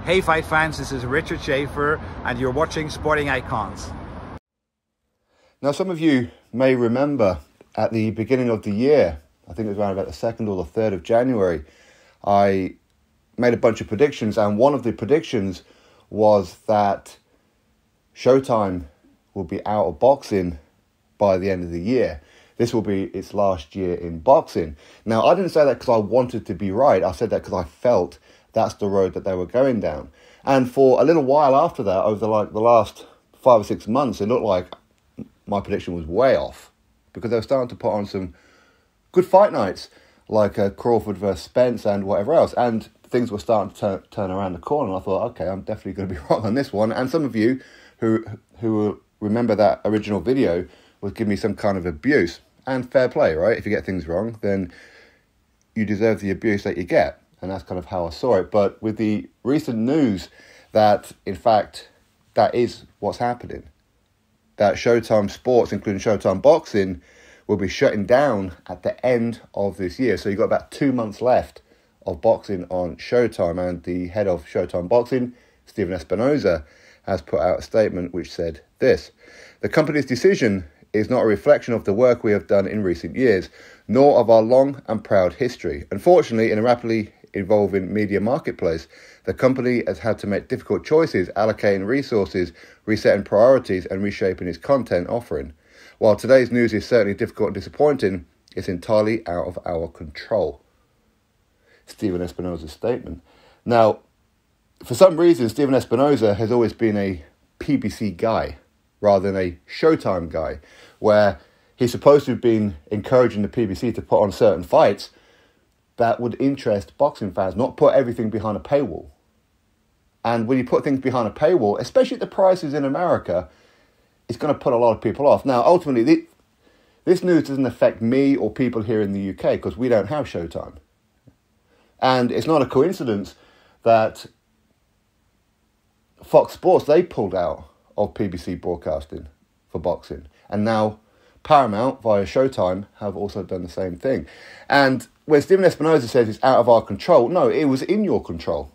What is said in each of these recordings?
Hey fight fans, this is Richard Schaefer and you're watching Sporting Icons. Now some of you may remember at the beginning of the year, I think it was around about the 2nd or the 3rd of January, I made a bunch of predictions, and one of the predictions was that Showtime will be out of boxing by the end of the year. This will be its last year in boxing. Now, I didn't say that because I wanted to be right. I said that because I felt that's the road that they were going down. And for a little while after that, over the last 5 or 6 months, it looked like my prediction was way off, because they were starting to put on some good fight nights, like Crawford versus Spence and whatever else. And things were starting to turn around the corner. And I thought, okay, I'm definitely going to be wrong on this one. And some of you who remember that original video was giving me some kind of abuse. And fair play, right? If you get things wrong, then you deserve the abuse that you get. And that's kind of how I saw it. But with the recent news that, in fact, that is what's happening, that Showtime Sports, including Showtime Boxing, will be shutting down at the end of this year. So you've got about 2 months left of boxing on Showtime. And the head of Showtime Boxing, Stephen Espinoza, has put out a statement which said this: "The company's decision is not a reflection of the work we have done in recent years, nor of our long and proud history. Unfortunately, in a rapidly evolving media marketplace, the company has had to make difficult choices, allocating resources, resetting priorities, and reshaping its content offering. While today's news is certainly difficult and disappointing, it's entirely out of our control." Stephen Espinoza's statement. Now, for some reason, Stephen Espinoza has always been a PBC guy rather than a Showtime guy, where he's supposed to have been encouraging the PBC to put on certain fights that would interest boxing fans, not put everything behind a paywall. And when you put things behind a paywall, especially at the prices in America, it's going to put a lot of people off. Now, ultimately, this news doesn't affect me or people here in the UK because we don't have Showtime. And it's not a coincidence that Fox Sports, they pulled out of PBC broadcasting for boxing. And now Paramount, via Showtime, have also done the same thing. And when Stephen Espinoza says it's out of our control, no, it was in your control.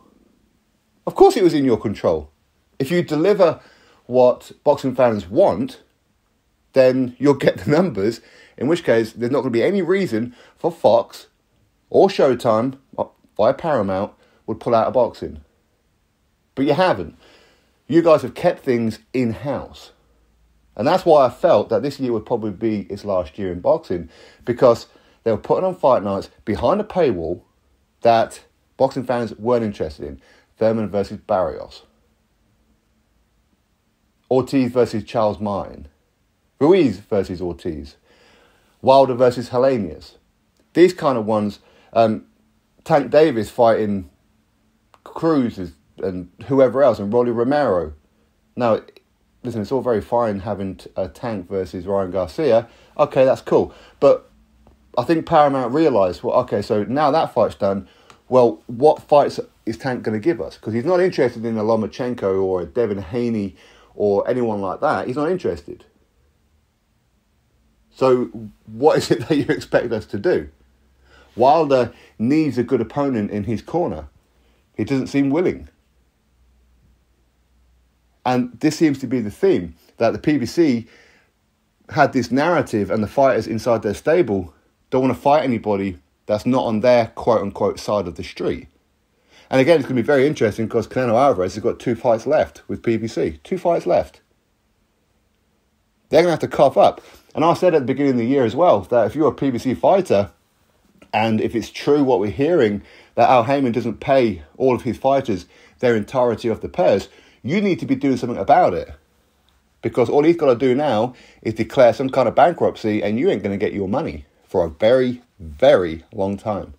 Of course it was in your control. If you deliver what boxing fans want, then you'll get the numbers, in which case there's not going to be any reason for Fox or Showtime, via Paramount, would pull out of boxing. But you haven't. You guys have kept things in-house. And that's why I felt that this year would probably be its last year in boxing, because they were putting on fight nights behind a paywall that boxing fans weren't interested in. Thurman versus Barrios, Ortiz versus Charles Martin, Ruiz versus Ortiz, Wilder versus Helenius. These kind of ones, Tank Davis fighting Cruz and whoever else, and Rolly Romero. Now, listen, it's all very fine having a Tank versus Ryan Garcia. Okay, that's cool. But I think Paramount realised, well, okay, so now that fight's done, well, what fights is Tank going to give us? Because he's not interested in a Lomachenko or a Devin Haney or anyone like that. He's not interested. So what is it that you expect us to do? Wilder needs a good opponent in his corner. He doesn't seem willing. And this seems to be the theme, that the PBC had this narrative and the fighters inside their stable don't want to fight anybody that's not on their quote-unquote side of the street. And again, it's going to be very interesting because Canelo Alvarez has got 2 fights left with PBC. 2 fights left. They're going to have to cough up. And I said at the beginning of the year as well, that if you're a PBC fighter, and if it's true what we're hearing, that Al Haymon doesn't pay all of his fighters their entirety of the purse, you need to be doing something about it. Because all he's got to do now is declare some kind of bankruptcy and you ain't going to get your money for a very, very long time.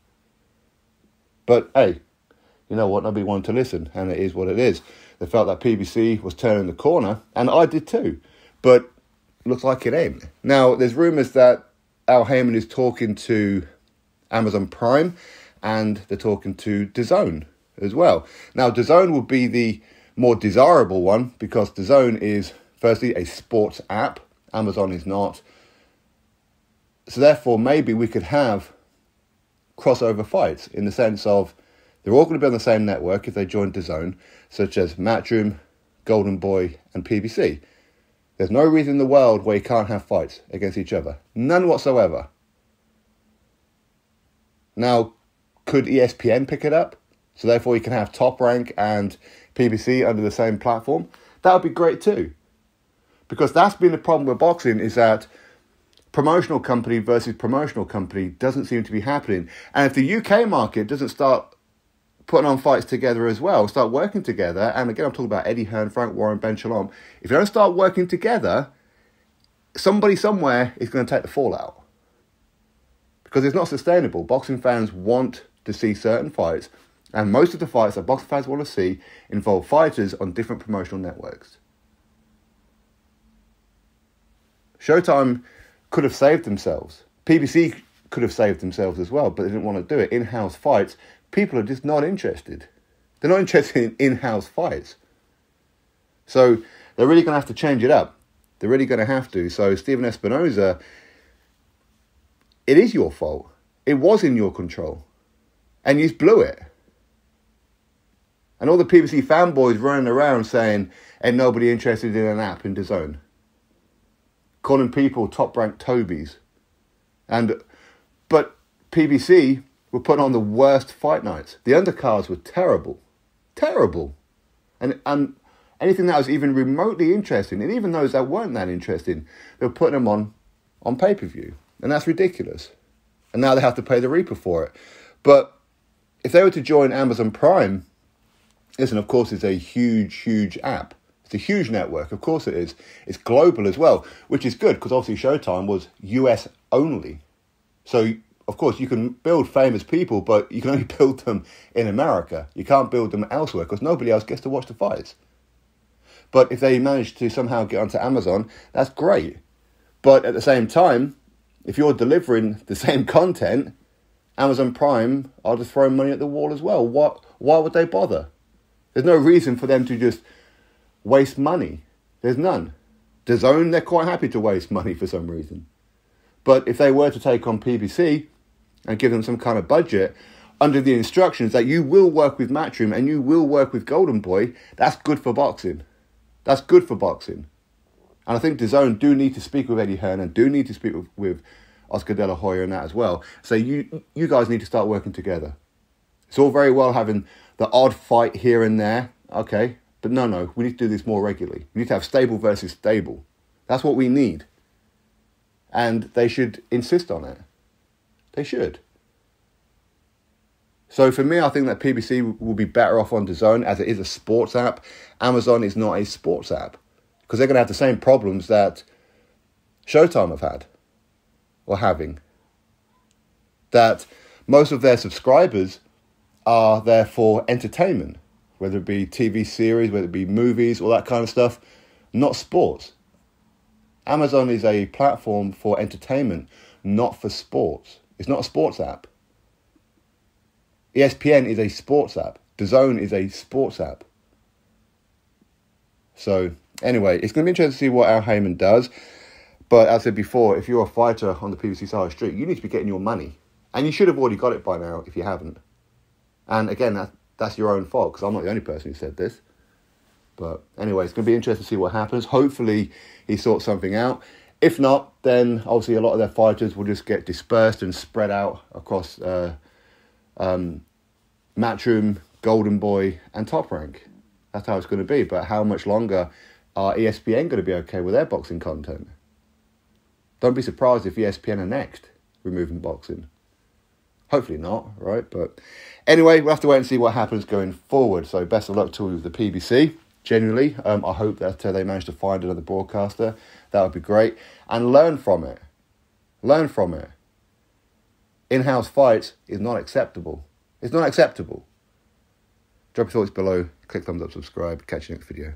But hey, you know what? Nobody wanted to listen, and it is what it is. They felt that PBC was turning the corner, and I did too. But looks like it ain't. Now, there's rumours that Al Haymon is talking to Amazon Prime, and they're talking to DAZN as well. Now, DAZN would be the more desirable one, because DAZN is, firstly, a sports app. Amazon is not. So therefore, maybe we could have crossover fights in the sense of They're all going to be on the same network if they join DAZN, such as Matchroom, Golden Boy, and PBC. There's no reason in the world where you can't have fights against each other. None whatsoever. Now, could ESPN pick it up? So therefore you can have Top Rank and PBC under the same platform? That would be great too. Because that's been the problem with boxing, is that promotional company versus promotional company doesn't seem to be happening. And if the UK market doesn't start putting on fights together as well, start working together, and again I'm talking about Eddie Hearn, Frank Warren, Ben Shalom, if you don't start working together, somebody somewhere is going to take the fallout. Because it's not sustainable. Boxing fans want to see certain fights, and most of the fights that boxing fans want to see involve fighters on different promotional networks. Showtime could have saved themselves. PBC could have saved themselves as well, but they didn't want to do it. In-house fights, people are just not interested. They're not interested in in-house fights. So they're really going to have to change it up. They're really going to have to. So Stephen Espinoza, it is your fault. It was in your control. And you blew it. And all the PBC fanboys running around saying, ain't nobody interested in an app in DAZN. Calling people top-ranked Tobies. But PBC were putting on the worst fight nights. The undercards were terrible. Terrible. And anything that was even remotely interesting, and even those that weren't that interesting, they were putting them on pay-per-view. And that's ridiculous. And now they have to pay the Reaper for it. But if they were to join Amazon Prime, listen, of course, it's a huge, huge app. It's a huge network. Of course it is. It's global as well, which is good because obviously Showtime was US only. So, of course, you can build famous people, but you can only build them in America. You can't build them elsewhere because nobody else gets to watch the fights. But if they manage to somehow get onto Amazon, that's great. But at the same time, if you're delivering the same content, Amazon Prime are just throwing money at the wall as well. Why would they bother? There's no reason for them to just waste money. There's none. DAZN, they're quite happy to waste money for some reason. But if they were to take on PBC and give them some kind of budget under the instructions that you will work with Matchroom and you will work with Golden Boy, that's good for boxing. That's good for boxing. And I think DAZN do need to speak with Eddie Hearn and do need to speak with Oscar De La Hoya and that as well. So you guys need to start working together. It's all very well having the odd fight here and there, okay, but no, we need to do this more regularly. We need to have stable versus stable. That's what we need. And they should insist on it. They should. So for me, I think that PBC will be better off on DAZN as it is a sports app. Amazon is not a sports app because they're going to have the same problems that Showtime have had or having. That most of their subscribers are there for entertainment, whether it be TV series, whether it be movies, all that kind of stuff, not sports. Amazon is a platform for entertainment, not for sports. It's not a sports app. ESPN is a sports app. DAZN is a sports app. So, anyway, it's going to be interesting to see what Al Haymon does. But as I said before, if you're a fighter on the PBC side of the street, you need to be getting your money. And you should have already got it by now if you haven't. And again, that's your own fault, because I'm not the only person who said this. But anyway, it's going to be interesting to see what happens. Hopefully, he sorts something out. If not, then obviously a lot of their fighters will just get dispersed and spread out across Matchroom, Golden Boy, and Top Rank. That's how it's going to be. But how much longer are ESPN going to be okay with their boxing content? Don't be surprised if ESPN are next removing boxing. Hopefully not, right? But anyway, we'll have to wait and see what happens going forward. So best of luck to the PBC. Genuinely, I hope that they manage to find another broadcaster. That would be great. And learn from it. Learn from it. In-house fights is not acceptable. It's not acceptable. Drop your thoughts below. Click thumbs up, subscribe. Catch you next video.